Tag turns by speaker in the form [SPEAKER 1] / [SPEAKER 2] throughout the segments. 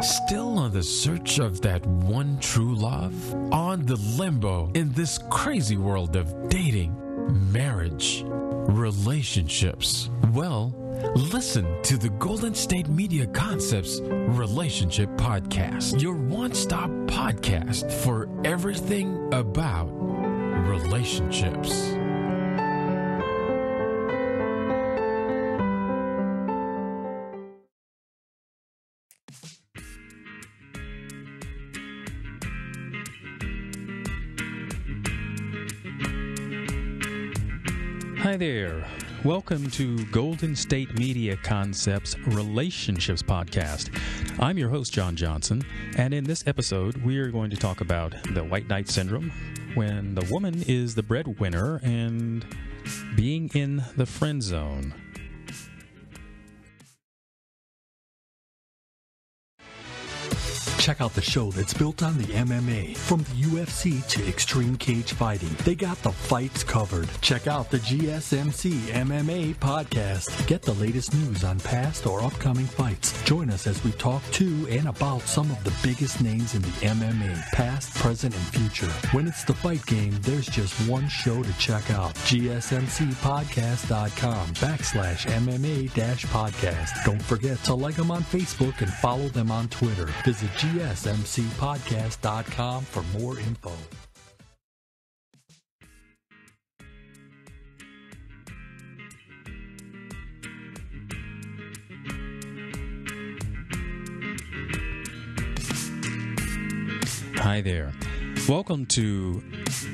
[SPEAKER 1] Still on the search of that one true love? On the limbo in this crazy world of dating, marriage, relationships? Well, listen to the Golden State Media Concepts Relationship Podcast, your one-stop podcast for everything about relationships.
[SPEAKER 2] Hi there. Welcome to Golden State Media Concepts Relationships Podcast. I'm your host, John Johnson, and in this episode, we are going to talk about the white knight syndrome, when the woman is the breadwinner, and being in the friend zone.
[SPEAKER 3] Check out the show that's built on the MMA. From the UFC to extreme cage fighting, they got the fights covered. Check out the GSMC MMA podcast. Get the latest news on past or upcoming fights. Join us as we talk to and about some of the biggest names in the MMA, past, present, and future. When it's the fight game, there's just one show to check out. GSMCpodcast.com/MMA-podcast. Don't forget to like them on Facebook and follow them on Twitter. Visit GSMCpodcast.com for more info.
[SPEAKER 2] Hi there. Welcome to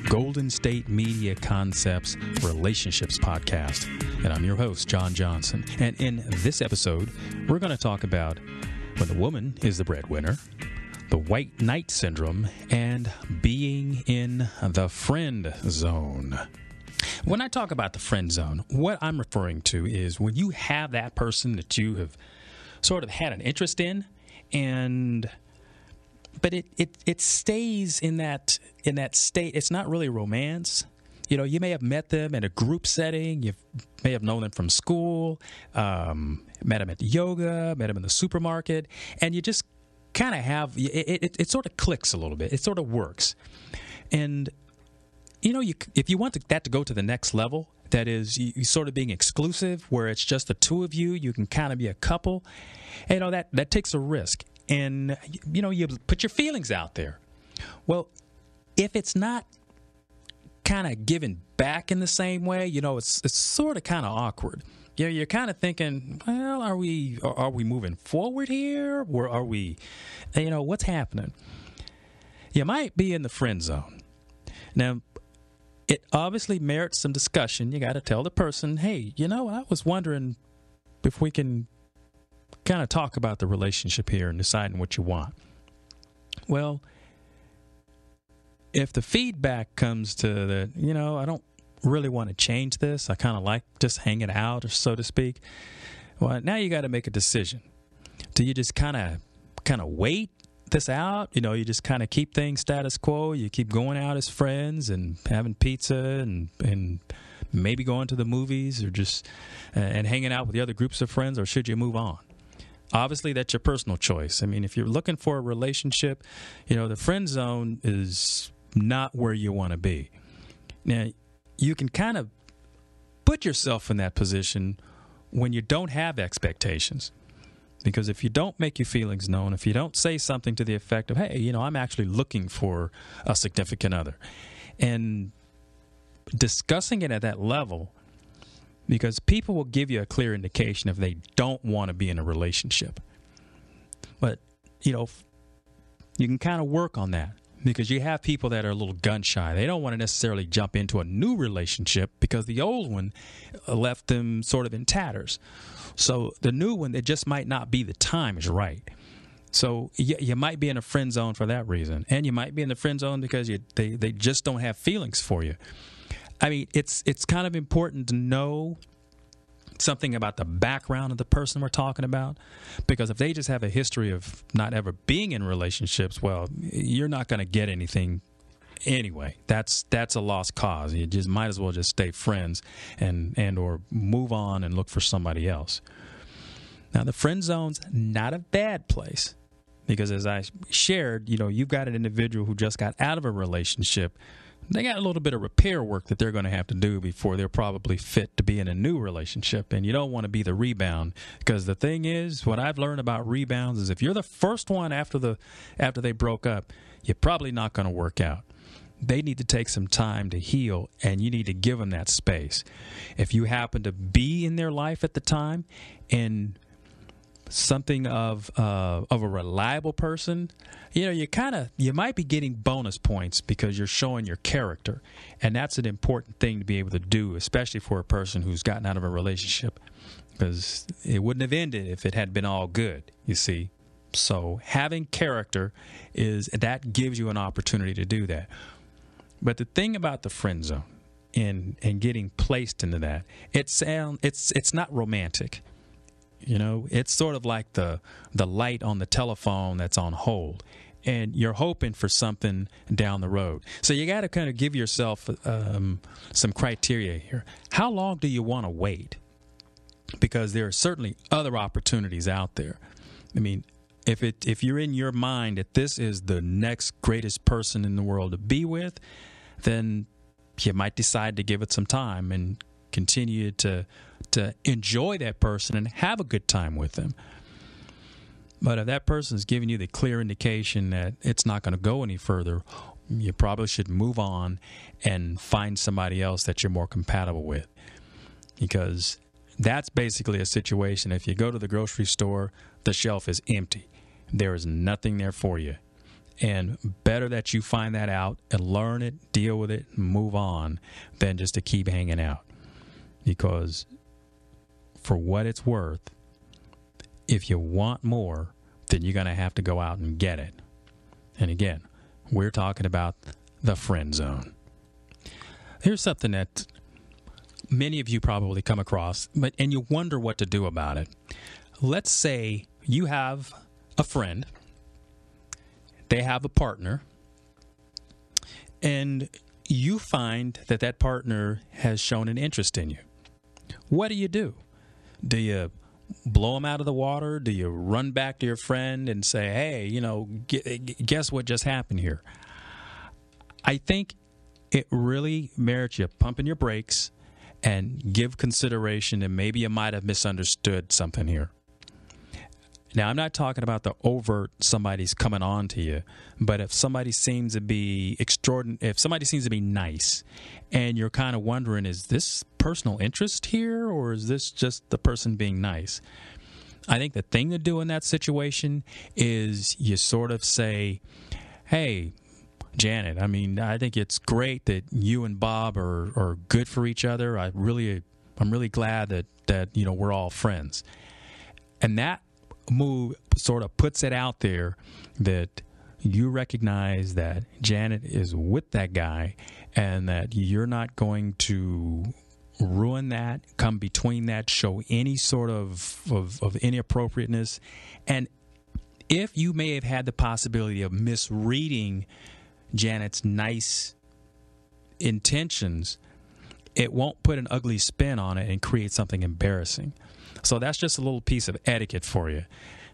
[SPEAKER 2] Golden State Media Concepts Relationships Podcast. And I'm your host, John Johnson. And in this episode, we're going to talk about when the woman is the breadwinner, the white knight syndrome, and being in the friend zone. When I talk about the friend zone, what I'm referring to is when you have that person that you have sort of had an interest in, but it stays in that state. It's not really romance. You know, you may have met them in a group setting. You may have known them from school, met them at yoga, met them in the supermarket, and you just kind of have, it sort of clicks a little bit. It sort of works. And, you know, if you want that to go to the next level, that is, you sort of being exclusive, where it's just the two of you, you can kind of be a couple, you know, that takes a risk. And, you know, you put your feelings out there. Well, if it's not kind of giving back in the same way, you know, it's sort of kind of awkward. You know, you're kind of thinking, well, are we moving forward here, or are we, you know, what's happening? You might be in the friend zone. Now, it obviously merits some discussion. You got to tell the person, hey, you know, I was wondering if we can kind of talk about the relationship here and deciding what you want. Well, if the feedback comes to the, you know, I don't really want to change this, I kind of like just hanging out, or so to speak. Well, now you got to make a decision. Do you just kind of wait this out? You know, you just kind of keep things status quo. You keep going out as friends and having pizza and maybe going to the movies, or just and hanging out with the other groups of friends, or should you move on? Obviously, that's your personal choice. I mean, if you're looking for a relationship, you know, the friend zone is not where you want to be. Now, you can kind of put yourself in that position when you don't have expectations. Because if you don't make your feelings known, if you don't say something to the effect of, hey, you know, I'm actually looking for a significant other, and discussing it at that level, because people will give you a clear indication if they don't want to be in a relationship. But, you know, you can kind of work on that, because you have people that are a little gun shy. They don't want to necessarily jump into a new relationship because the old one left them sort of in tatters. So the new one, it just might not be the time is right. So you might be in a friend zone for that reason. And you might be in the friend zone because they just don't have feelings for you. I mean, it's kind of important to know something about the background of the person we're talking about, because if they just have a history of not ever being in relationships, well, you're not going to get anything anyway. That's a lost cause. You just might as well just stay friends and or move on and look for somebody else. Now, the friend zone's not a bad place. Because as I shared, you've got an individual who just got out of a relationship. They got a little bit of repair work that they're going to have to do before they're probably fit to be in a new relationship. And you don't want to be the rebound, because the thing is, what I've learned about rebounds is if you're the first one after they broke up, you're probably not going to work out. They need to take some time to heal, and you need to give them that space. If you happen to be in their life at the time and something of a reliable person, you might be getting bonus points because you're showing your character, and that's an important thing to be able to do, especially for a person who's gotten out of a relationship, because it wouldn't have ended if it had been all good, you see. So having character that gives you an opportunity to do that. But the thing about the friend zone and getting placed into that, it's not romantic. It's sort of like the light on the telephone that's on hold, and you're hoping for something down the road. So you got to kind of give yourself some criteria here. How long do you want to wait? Because there are certainly other opportunities out there. I mean, if you're in your mind that this is the next greatest person in the world to be with, then you might decide to give it some time and continue to enjoy that person and have a good time with them. But if that person is giving you the clear indication that it's not going to go any further, you probably should move on and find somebody else that you're more compatible with. Because that's basically a situation. If you go to the grocery store, the shelf is empty. There is nothing there for you. And better that you find that out and learn it, deal with it, and move on, than just to keep hanging out. Because for what it's worth, if you want more, then you're going to have to go out and get it. And again, we're talking about the friend zone. Here's something that many of you probably come across, and you wonder what to do about it. Let's say you have a friend, they have a partner, and you find that partner has shown an interest in you. What do you do? Do you blow them out of the water? Do you run back to your friend and say, hey, guess what just happened here? I think it really merits you pumping your brakes and give consideration, and maybe you might have misunderstood something here. Now, I'm not talking about the overt somebody's coming on to you, but if somebody seems to be if somebody seems to be nice, and you're kind of wondering, is this personal interest here, or is this just the person being nice? I think the thing to do in that situation is you sort of say, hey, Janet, I think it's great that you and Bob are good for each other. I'm really glad that we're all friends. And that move sort of puts it out there that you recognize that Janet is with that guy, and that you're not going to ruin that, come between that, show any sort of inappropriateness. And if you may have had the possibility of misreading Janet's nice intentions, it won't put an ugly spin on it and create something embarrassing. So that's just a little piece of etiquette for you,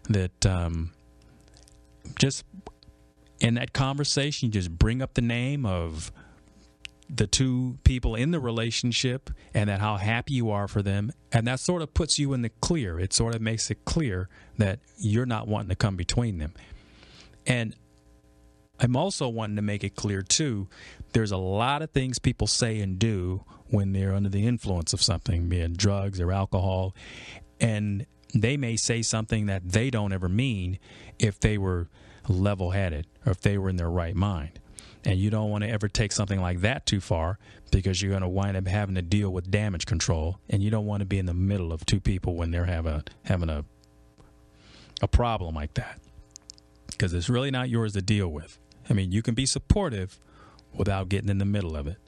[SPEAKER 2] that just in that conversation, you just bring up the name of the two people in the relationship and that how happy you are for them, and that sort of puts you in the clear. It sort of makes it clear that you're not wanting to come between them. And I'm also wanting to make it clear, too, there's a lot of things people say and do when they're under the influence of something, be it drugs or alcohol, and they may say something that they don't ever mean if they were level-headed or if they were in their right mind. And you don't want to ever take something like that too far, because you're going to wind up having to deal with damage control, and you don't want to be in the middle of two people when they're having a problem like that, because it's really not yours to deal with. You can be supportive without getting in the middle of it.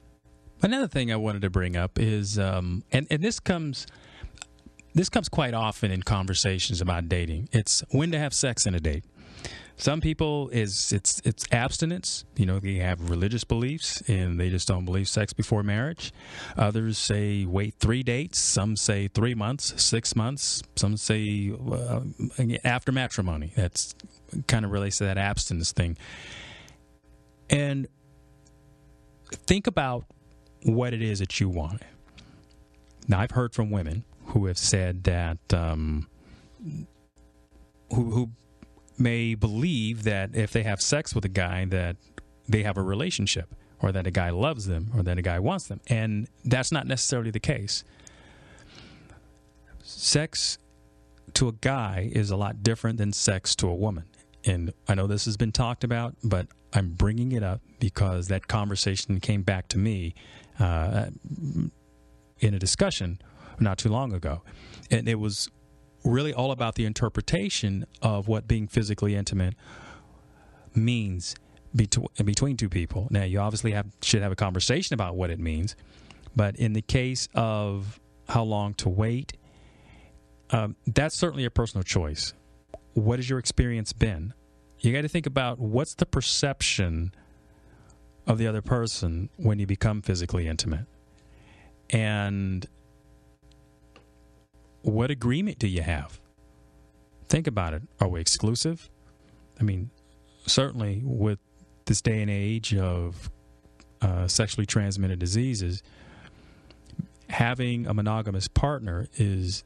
[SPEAKER 2] Another thing I wanted to bring up is, and this comes quite often in conversations about dating. It's when to have sex in a date. Some people it's abstinence. You know, they have religious beliefs and they just don't believe sex before marriage. Others say wait 3 dates. Some say 3 months, 6 months. Some say after matrimony. That's kind of relates to that abstinence thing. And think about what it is that you want. Now, I've heard from women who have said that who may believe that if they have sex with a guy that they have a relationship, or that a guy loves them, or that a guy wants them. And that's not necessarily the case. Sex to a guy is a lot different than sex to a woman. And I know this has been talked about, but I'm bringing it up because that conversation came back to me in a discussion not too long ago. And it was really all about the interpretation of what being physically intimate means between two people. Now, you obviously should have a conversation about what it means, but in the case of how long to wait, that's certainly a personal choice. What has your experience been? You got to think about what's the perception of the other person when you become physically intimate, and what agreement do you have? Think about it. Are we exclusive? I mean, certainly with this day and age of sexually transmitted diseases, having a monogamous partner is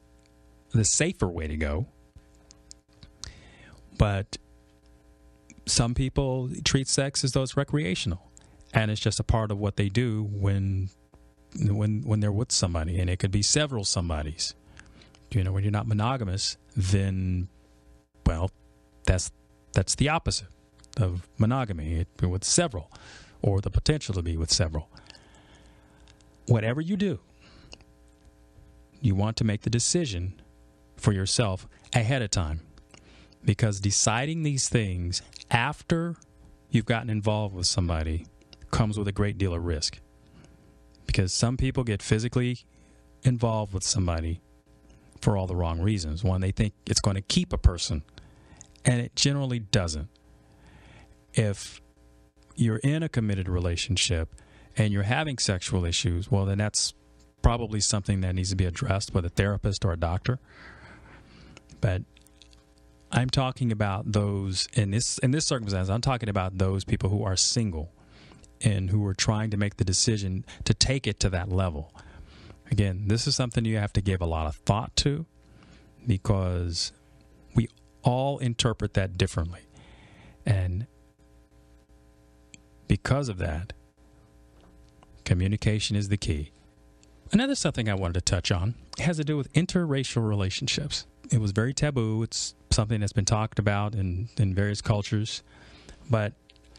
[SPEAKER 2] the safer way to go. But some people treat sex as though it's recreational, and it's just a part of what they do when they're with somebody, and it could be several somebodies. You know, when you're not monogamous, then, well, that's the opposite of monogamy, with several, or the potential to be with several. Whatever you do, you want to make the decision for yourself ahead of time, because deciding these things after you've gotten involved with somebody comes with a great deal of risk, because some people get physically involved with somebody for all the wrong reasons. One, they think it's going to keep a person, and it generally doesn't. If you're in a committed relationship and you're having sexual issues, well, then that's probably something that needs to be addressed with a therapist or a doctor. But I'm talking about those, in this circumstance, I'm talking about those people who are single and who are trying to make the decision to take it to that level. Again, this is something you have to give a lot of thought to, because we all interpret that differently. And because of that, communication is the key. Another something I wanted to touch on has to do with interracial relationships. It was very taboo. It's something that's been talked about in various cultures. But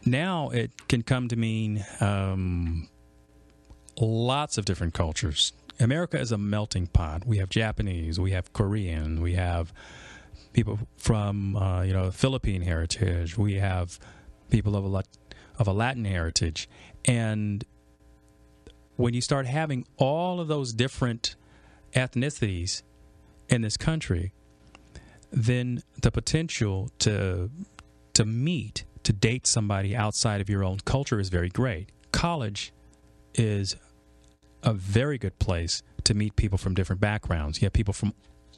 [SPEAKER 2] now it can come to mean lots of different cultures. America is a melting pot. We have Japanese, we have Korean, we have people from Philippine heritage, we have people of a Latin heritage, and when you start having all of those different ethnicities in this country, then the potential to date somebody outside of your own culture is very great. College is a very good place to meet people from different backgrounds. You have people from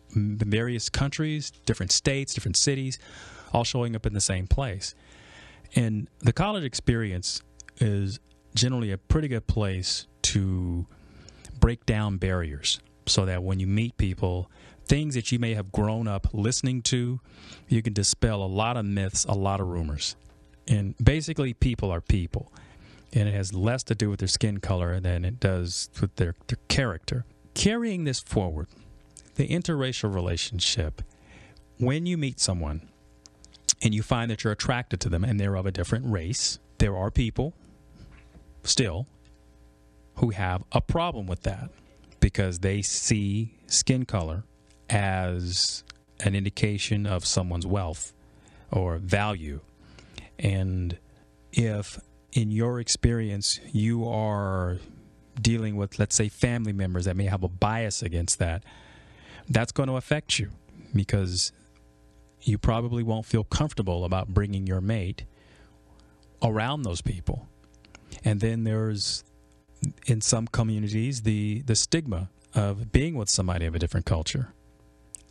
[SPEAKER 2] various countries, different states, different cities, all showing up in the same place. And the college experience is generally a pretty good place to break down barriers, so that when you meet people, things that you may have grown up listening to, you can dispel a lot of myths, a lot of rumors. And basically, people are people. And it has less to do with their skin color than it does with their character. Carrying this forward, the interracial relationship, when you meet someone and you find that you're attracted to them and they're of a different race, there are people still who have a problem with that, because they see skin color as an indication of someone's wealth or value. And if in your experience, you are dealing with, let's say, family members that may have a bias against that, that's going to affect you, because you probably won't feel comfortable about bringing your mate around those people. And then there's, in some communities, the stigma of being with somebody of a different culture.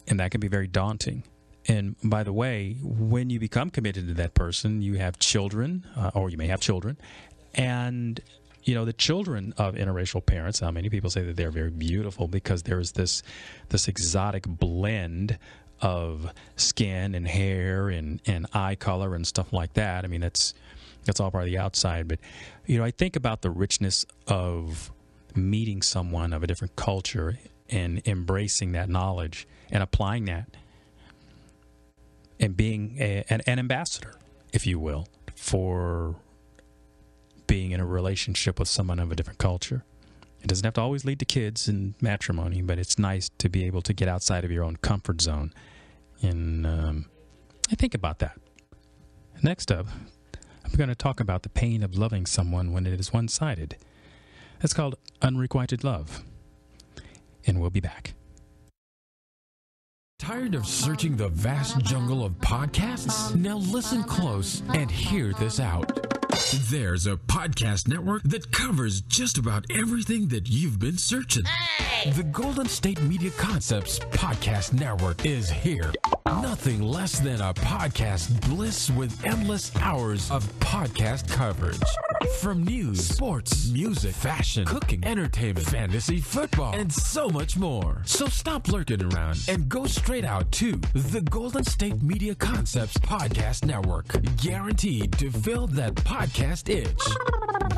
[SPEAKER 2] And that can be very daunting. And by the way, when you become committed to that person, you have children, or you may have children, and the children of interracial parents, many people say that they're very beautiful because there's this exotic blend of skin and hair and eye color and stuff like that. I mean, that's all part of the outside. But, I think about the richness of meeting someone of a different culture and embracing that knowledge and applying that and being an ambassador, if you will, for being in a relationship with someone of a different culture. It doesn't have to always lead to kids and matrimony, but it's nice to be able to get outside of your own comfort zone. And I think about that. Next up, I'm going to talk about the pain of loving someone when it is one-sided. That's called unrequited love. And we'll be back.
[SPEAKER 1] Tired of searching the vast jungle of podcasts? Now listen close and hear this out. There's a podcast network that covers just about everything that you've been searching. Hey! The Golden State Media Concepts Podcast Network is here. Nothing less than a podcast bliss with endless hours of podcast coverage. From news, sports, music, fashion, cooking, entertainment, fantasy, football, and so much more. So stop lurking around and go straight out to the Golden State Media Concepts Podcast Network. Guaranteed to fill that podcast itch.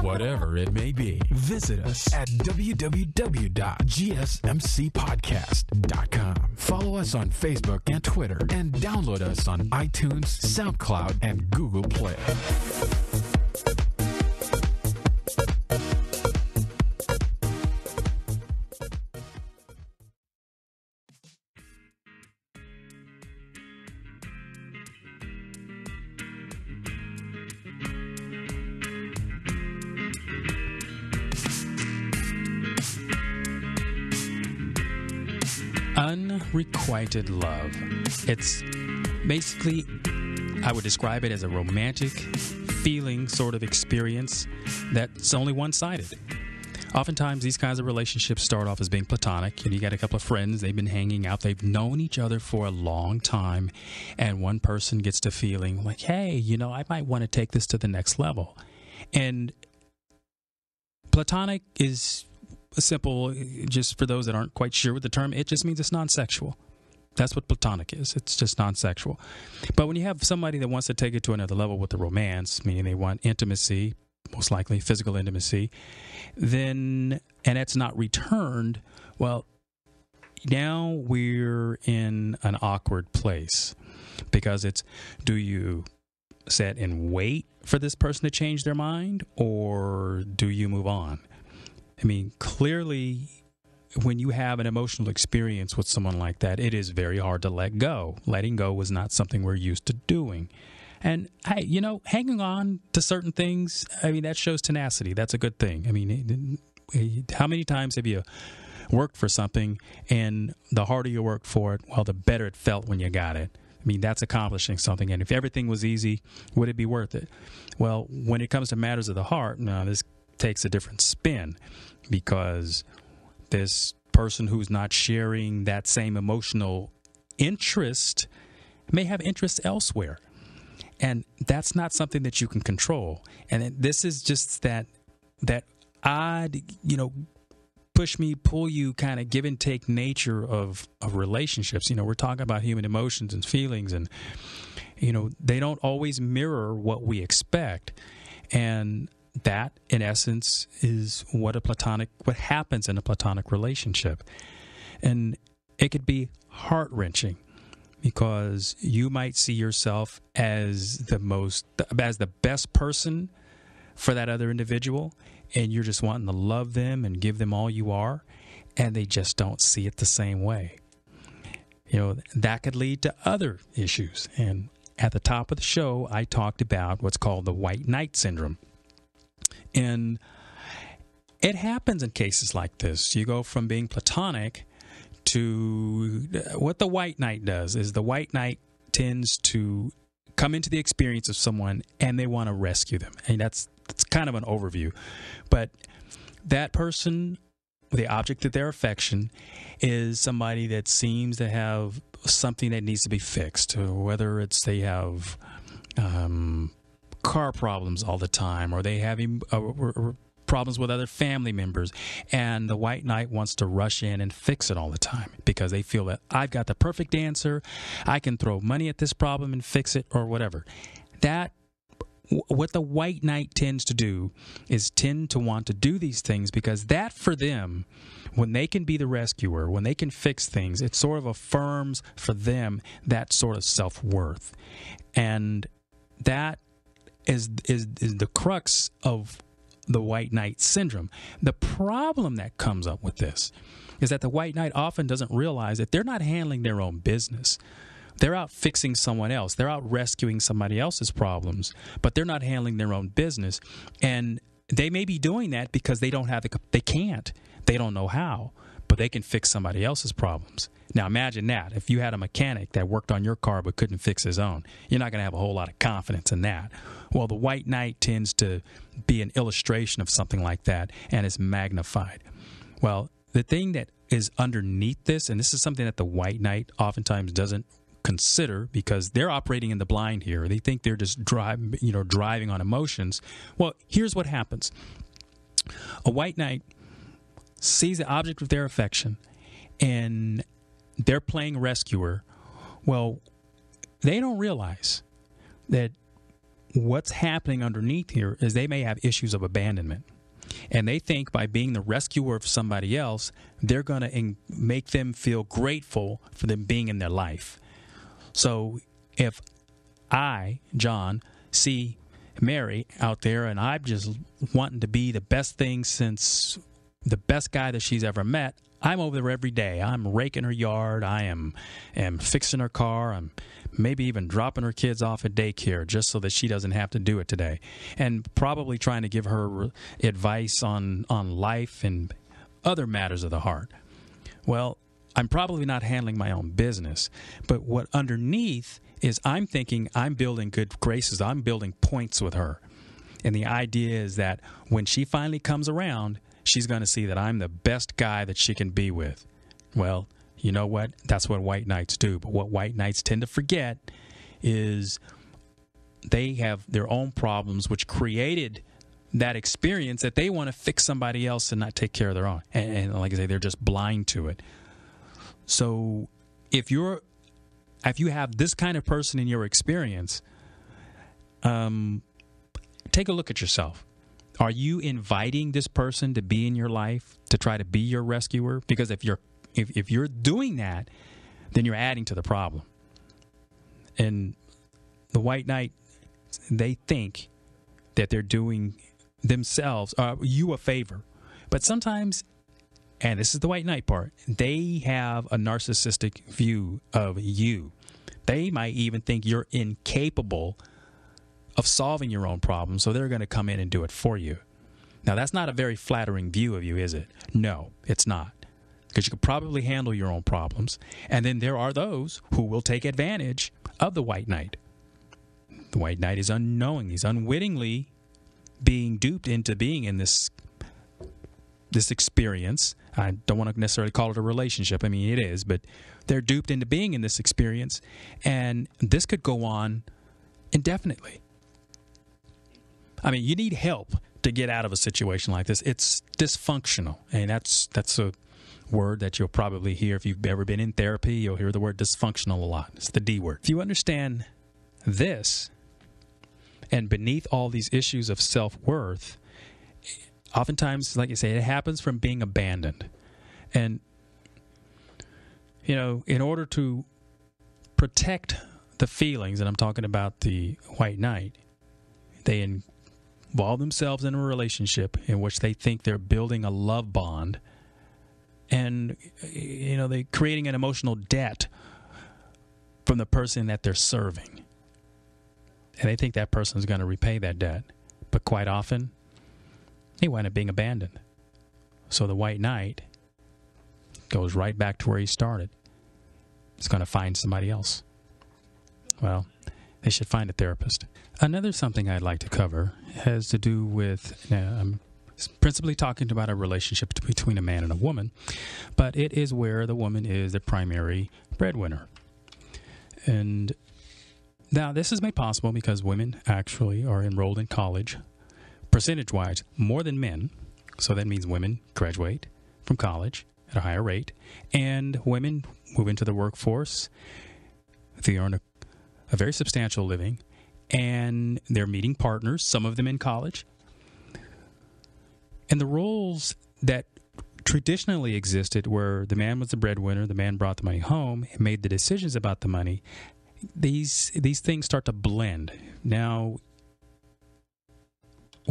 [SPEAKER 1] Whatever it may be. Visit us at www.gsmcpodcast.com. Follow us on Facebook and Twitter, and download us on iTunes, SoundCloud, and Google Play.
[SPEAKER 2] Unrequited love. It's basically, I would describe it as a romantic feeling sort of experience that's only one-sided. Oftentimes, these kinds of relationships start off as being platonic, and you got a couple of friends, they've been hanging out, they've known each other for a long time, and one person gets to feeling like, hey, I might want to take this to the next level. And platonic is simple, just for those that aren't quite sure with the term, it just means it's non-sexual. That's what platonic is. It's just non-sexual. But when you have somebody that wants to take it to another level with the romance, meaning they want intimacy, most likely physical intimacy, then, and that's not returned, well, now we're in an awkward place, because it's, do you sit and wait for this person to change their mind, or do you move on? I mean, clearly, when you have an emotional experience with someone like that, it is very hard to let go. Letting go was not something we're used to doing. And, hey, hanging on to certain things, I mean, that shows tenacity. That's a good thing. I mean, how many times have you worked for something, and the harder you worked for it, well, the better it felt when you got it? I mean, that's accomplishing something. And if everything was easy, would it be worth it? Well, when it comes to matters of the heart, now this takes a different spin, because this person who's not sharing that same emotional interest may have interest elsewhere. And that's not something that you can control. And this is just that odd, push me, pull you kind of give and take nature of relationships. We're talking about human emotions and feelings, and, they don't always mirror what we expect. And that, in essence, is what happens in a platonic relationship. And it could be heart-wrenching, because you might see yourself as the best person for that other individual, and you're just wanting to love them and give them all you are, and they just don't see it the same way. That could lead to other issues. And at the top of the show, I talked about what's called the white knight syndrome. And it happens in cases like this. You go from being platonic to what the white knight does is the white knight tends to come into the experience of someone and they want to rescue them. And that's kind of an overview. But that person, the object of their affection, is somebody that seems to have something that needs to be fixed, whether it's they have car problems all the time, or they have problems with other family members, and the white knight wants to rush in and fix it all the time because they feel that I've got the perfect answer, I can throw money at this problem and fix it, or whatever. What the white knight tends to do is tend to want to do these things because that, for them, when they can be the rescuer, when they can fix things, it sort of affirms for them that sort of self-worth. And that is the crux of the white knight syndrome. The problem that comes up with this is that the white knight often doesn't realize that they're not handling their own business. They're out fixing someone else. They're out rescuing somebody else's problems, but they're not handling their own business. And they may be doing that because they can't. They don't know how, but they can fix somebody else's problems. Now imagine that. If you had a mechanic that worked on your car but couldn't fix his own, you're not going to have a whole lot of confidence in that. Well, the white knight tends to be an illustration of something like that, and it's magnified. Well, the thing that is underneath this, and this is something that the white knight oftentimes doesn't consider because they're operating in the blind here. They think they're just driving on emotions. Well, here's what happens. A white knight sees the object of their affection and they're playing rescuer. Well, they don't realize that what's happening underneath here is they may have issues of abandonment. And they think by being the rescuer of somebody else, they're going to make them feel grateful for them being in their life. So if I, John, see Mary out there and I'm just wanting to be the best thing since the best guy that she's ever met, I'm over there every day. I'm raking her yard. I am fixing her car. I'm maybe even dropping her kids off at daycare just so that she doesn't have to do it today. And probably trying to give her advice on life and other matters of the heart. Well, I'm probably not handling my own business, but what underneath is I'm thinking I'm building good graces. I'm building points with her. And the idea is that when she finally comes around, she's going to see that I'm the best guy that she can be with. Well, you know what? That's what white knights do. But what white knights tend to forget is they have their own problems, which created that experience that they want to fix somebody else and not take care of their own. And like I say, they're just blind to it. So if you have this kind of person in your experience, take a look at yourself. Are you inviting this person to be in your life, to try to be your rescuer? Because if you're doing that, then you're adding to the problem. And the white knight, they think that they're doing themselves, you a favor. But sometimes, and this is the white knight part, they have a narcissistic view of you. They might even think you're incapable of solving your own problems, so they're going to come in and do it for you. Now, that's not a very flattering view of you, is it? No, it's not. Because you could probably handle your own problems. And then there are those who will take advantage of the white knight. The white knight is unknowing. He's unwittingly being duped into being in this experience. I don't want to necessarily call it a relationship. I mean, it is, but they're duped into being in this experience. And this could go on indefinitely. I mean, you need help to get out of a situation like this. It's dysfunctional. And that's a word that you'll probably hear if you've ever been in therapy. You'll hear the word dysfunctional a lot. It's the D word. If you understand this, and beneath all these issues of self-worth, oftentimes, like I say, it happens from being abandoned. And, in order to protect the feelings, and I'm talking about the white knight, they involve themselves in a relationship in which they think they're building a love bond, and they're creating an emotional debt from the person that they're serving, and they think that person is going to repay that debt, but quite often they wind up being abandoned. So the white knight goes right back to where he started. He's going to find somebody else. well, they should find a therapist. Another something I'd like to cover has to do with, I'm principally talking about a relationship between a man and a woman, but it is where the woman is the primary breadwinner. And now this is made possible because women actually are enrolled in college, percentage-wise, more than men. So that means women graduate from college at a higher rate, and women move into the workforce. They earn a very substantial living, and they're meeting partners, some of them in college. And the roles that traditionally existed where the man was the breadwinner, the man brought the money home, and made the decisions about the money, these things start to blend. Now,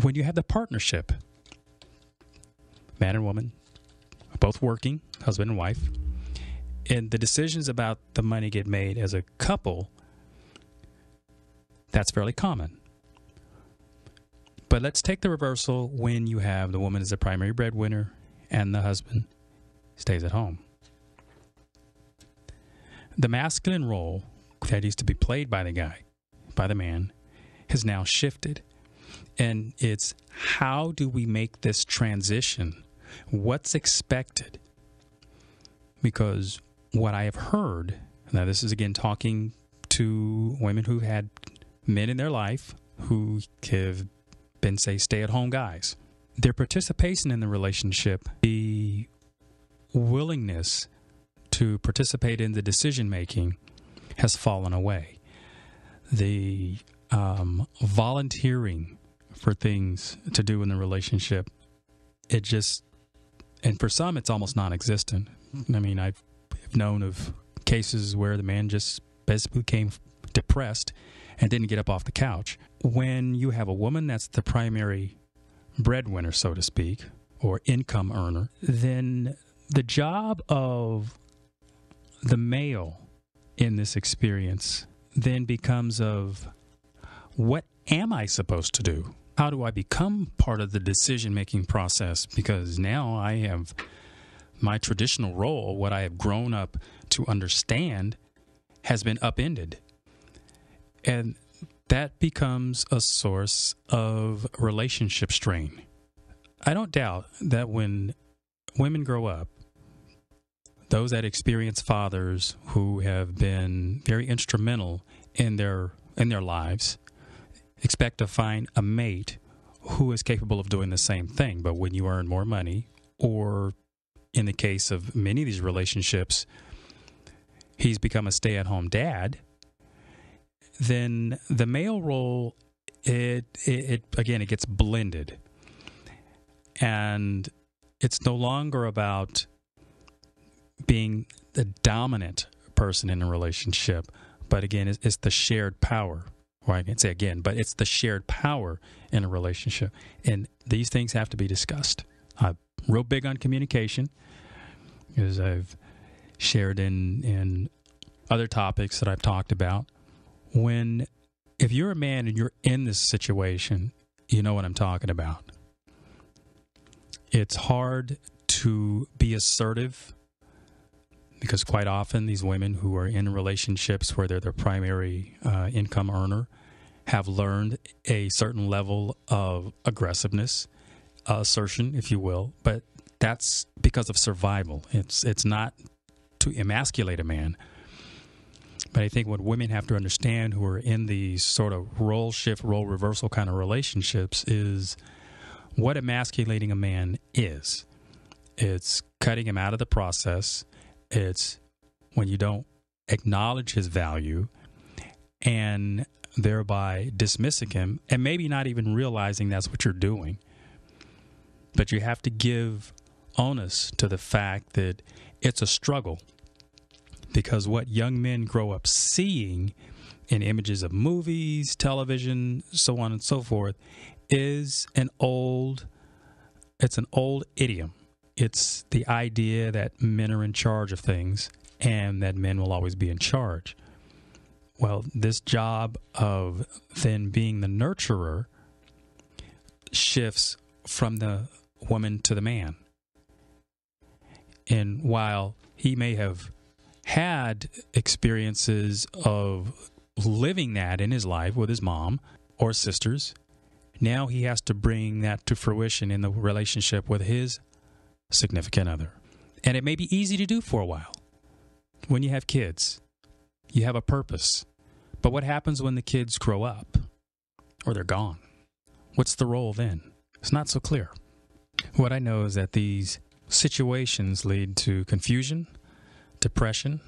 [SPEAKER 2] when you have the partnership, man and woman, both working, husband and wife, and the decisions about the money get made as a couple, that's fairly common. But let's take the reversal when you have the woman as the primary breadwinner and the husband stays at home. The masculine role that used to be played by the man, has now shifted. And it's, how do we make this transition? What's expected? Because what I have heard, now this is again talking to women who had men in their life who have been, say, stay-at-home guys. Their participation in the relationship, the willingness to participate in the decision-making has fallen away. The volunteering for things to do in the relationship, it just, and for some, it's almost non-existent. I mean, I've known of cases where the man just basically became depressed and didn't get up off the couch. When you have a woman that's the primary breadwinner, so to speak, or income earner, then the job of the male in this experience then becomes of, what am I supposed to do? How do I become part of the decision-making process? Because now I have my traditional role, what I have grown up to understand, has been upended. And that becomes a source of relationship strain. I don't doubt that when women grow up, those that experience fathers who have been very instrumental in their lives expect to find a mate who is capable of doing the same thing. But when you earn more money, or in the case of many of these relationships, he's become a stay-at-home dad, then the male role, it gets blended. And it's no longer about being the dominant person in a relationship, but again, it's the shared power. Or I can say again, but it's the shared power in a relationship. And these things have to be discussed. I'm real big on communication, as I've shared in other topics that I've talked about. If you're a man and you're in this situation, you know what I'm talking about. It's hard to be assertive because quite often these women who are in relationships where they're their primary income earner have learned a certain level of aggressiveness, assertion, if you will, but that's because of survival. It's not to emasculate a man. But I think what women have to understand who are in these sort of role shift, role reversal kind of relationships is what emasculating a man is. It's cutting him out of the process. It's when you don't acknowledge his value and thereby dismissing him and maybe not even realizing that's what you're doing. But you have to give onus to the fact that it's a struggle, because what young men grow up seeing in images of movies, television, so on and so forth, is an old idiom. It's the idea that men are in charge of things and that men will always be in charge. Well, this job of then being the nurturer shifts from the woman to the man. And while he may have had experiences of living that in his life with his mom or sisters. Now he has to bring that to fruition in the relationship with his significant other. And it may be easy to do for a while. When you have kids, you have a purpose. But what happens when the kids grow up or they're gone? What's the role then? It's not so clear. What I know is that these situations lead to confusion, depression,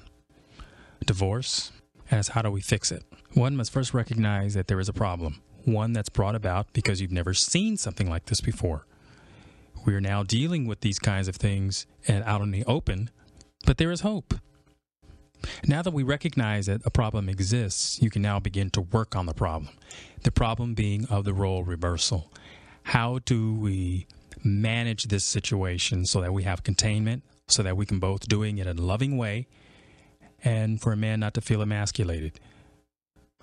[SPEAKER 2] divorce, and it's how do we fix it? One must first recognize that there is a problem, one that's brought about because you've never seen something like this before. We are now dealing with these kinds of things and out in the open, but there is hope. Now that we recognize that a problem exists, you can now begin to work on the problem. The problem being of the role reversal. How do we manage this situation so that we have containment, so that we can both doing it in a loving way, and for a man not to feel emasculated?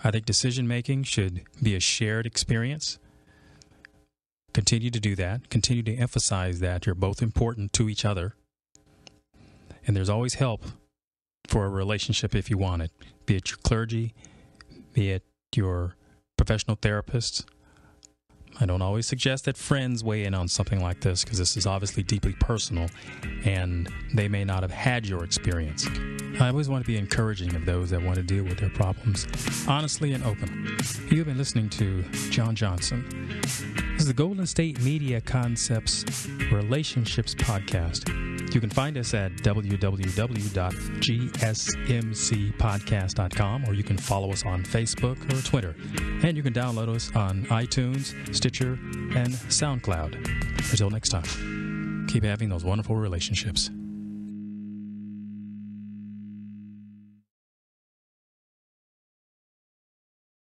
[SPEAKER 2] I think decision-making should be a shared experience. Continue to do that. Continue to emphasize that you're both important to each other. And there's always help for a relationship if you want it, be it your clergy, be it your professional therapist. I don't always suggest that friends weigh in on something like this because this is obviously deeply personal and they may not have had your experience. I always want to be encouraging of those that want to deal with their problems honestly and open. You've been listening to John Johnson. This is the Golden State Media Concepts Relationships Podcast. You can find us at www.gsmcpodcast.com, or you can follow us on Facebook or Twitter. And you can download us on iTunes, Stitcher, and SoundCloud. Until next time, keep having those wonderful relationships.